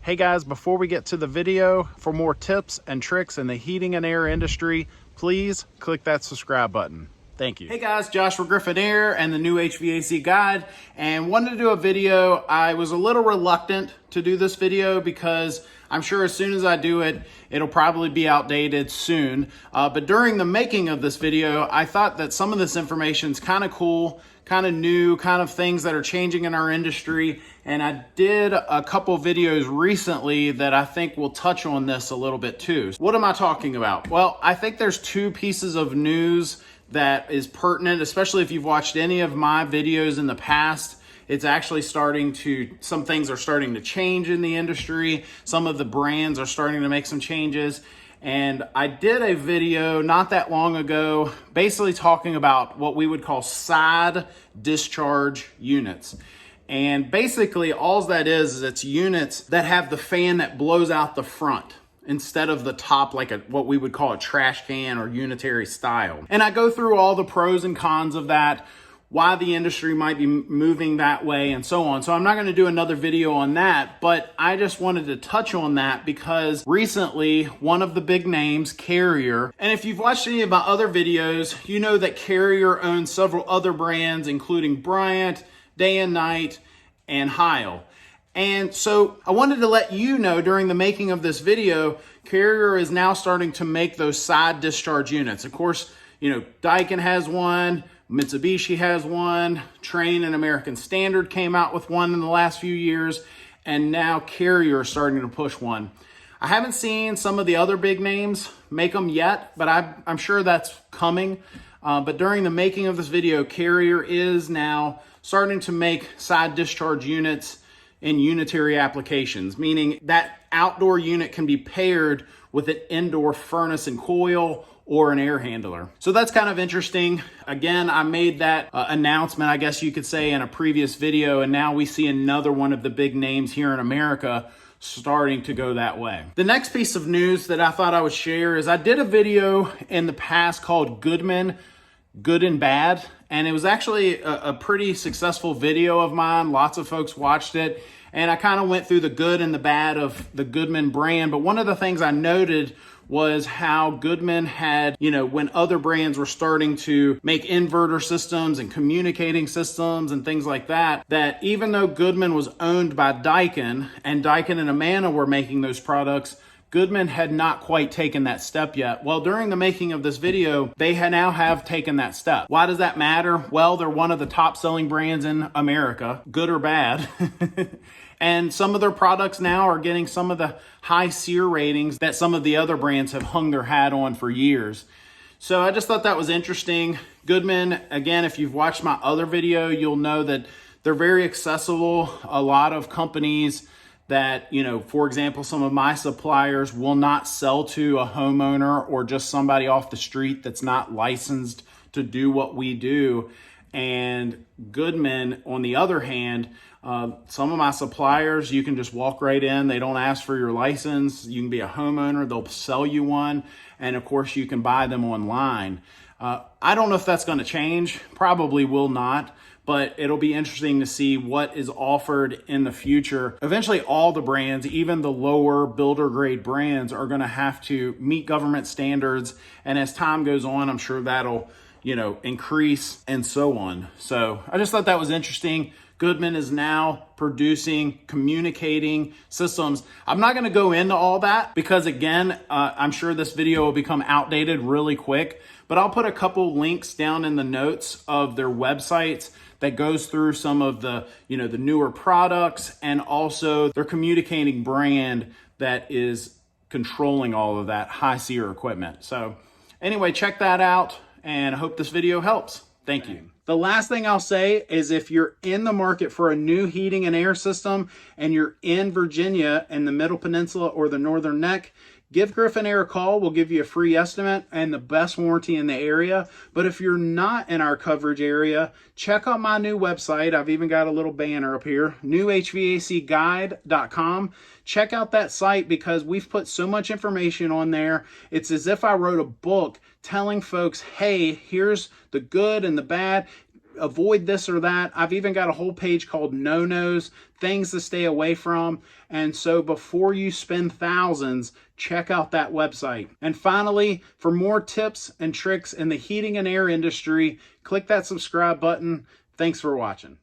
Hey guys, before we get to the video, for more tips and tricks in the heating and air industry, please click that subscribe button. Thank you. Hey guys, Josh for Griffin Air and the new HVAC guide, and wanted to do a video. I was a little reluctant to do this video because I'm sure as soon as I do it, it'll probably be outdated soon. But during the making of this video, I thought that some of this information is kind of cool, kind of new, kind of things that are changing in our industry. And I did a couple videos recently that I think will touch on this a little bit too. What am I talking about? Well, I think there's two pieces of news that is pertinent, especially if you've watched any of my videos in the past. It's actually some things are starting to change in the industry. Some of the brands are starting to make some changes. And I did a video not that long ago, basically talking about what we would call side discharge units. And basically all that is it's units that have the fan that blows out the front instead of the top, like what we would call a trash can or unitary style. And I go through all the pros and cons of that, why the industry might be moving that way and so on. So I'm not going to do another video on that, but I just wanted to touch on that because recently one of the big names, Carrier, and if you've watched any of my other videos, you know that Carrier owns several other brands, including Bryant, Day and Night, and Heil. And so I wanted to let you know during the making of this video, Carrier is now starting to make those side discharge units. Of course, you know, Daikin has one, Mitsubishi has one, Trane and American Standard came out with one in the last few years, and now Carrier is starting to push one. I haven't seen some of the other big names make them yet, but I'm sure that's coming. But during the making of this video, Carrier is now starting to make side discharge units in unitary applications, meaning that outdoor unit can be paired with an indoor furnace and coil or an air handler. So that's kind of interesting. Again, I made that announcement, I guess you could say, in a previous video, and now we see another one of the big names here in America starting to go that way. The next piece of news that I thought I would share is I did a video in the past called Goodman, Good and Bad, and it was actually a pretty successful video of mine. Lots of folks watched it, and I kind of went through the good and the bad of the Goodman brand. But one of the things I noted was how Goodman had, you know, when other brands were starting to make inverter systems and communicating systems and things like that, that even though Goodman was owned by Daikin and Daikin and Amana were making those products, Goodman had not quite taken that step yet. Well, during the making of this video, they now have taken that step. Why does that matter? Well, they're one of the top selling brands in America, good or bad. And some of their products now are getting some of the high SEER ratings that some of the other brands have hung their hat on for years. So I just thought that was interesting. Goodman, again, if you've watched my other video, you'll know that they're very accessible. A lot of companies that, you know, for example, some of my suppliers will not sell to a homeowner or just somebody off the street that's not licensed to do what we do. And Goodman, on the other hand, some of my suppliers, you can just walk right in. They don't ask for your license. You can be a homeowner. They'll sell you one. And of course, you can buy them online. I don't know if that's going to change. Probably will not. But it'll be interesting to see what is offered in the future. Eventually, all the brands, even the lower builder grade brands, are going to have to meet government standards. And as time goes on, I'm sure that'll, you know, increase and so on. So I just thought that was interesting. Goodman is now producing, communicating systems. I'm not going to go into all that because, again, I'm sure this video will become outdated really quick. But I'll put a couple links down in the notes of their websites that goes through some of the, you know, the newer products and also their communicating brand that is controlling all of that high SEER equipment. So anyway, check that out, and I hope this video helps. Thank you. The last thing I'll say is if you're in the market for a new heating and air system and you're in Virginia in the Middle Peninsula or the Northern Neck, give Griffin Air a call. We'll give you a free estimate and the best warranty in the area. But if you're not in our coverage area, check out my new website. I've even got a little banner up here, newhvacguide.com. Check out that site because we've put so much information on there. It's as if I wrote a book telling folks, hey, here's the good and the bad. avoid this or that. I've even got a whole page called no-nos, things to stay away from. And so before you spend thousands, check out that website. And finally, for more tips and tricks in the heating and air industry, click that subscribe button. Thanks for watching.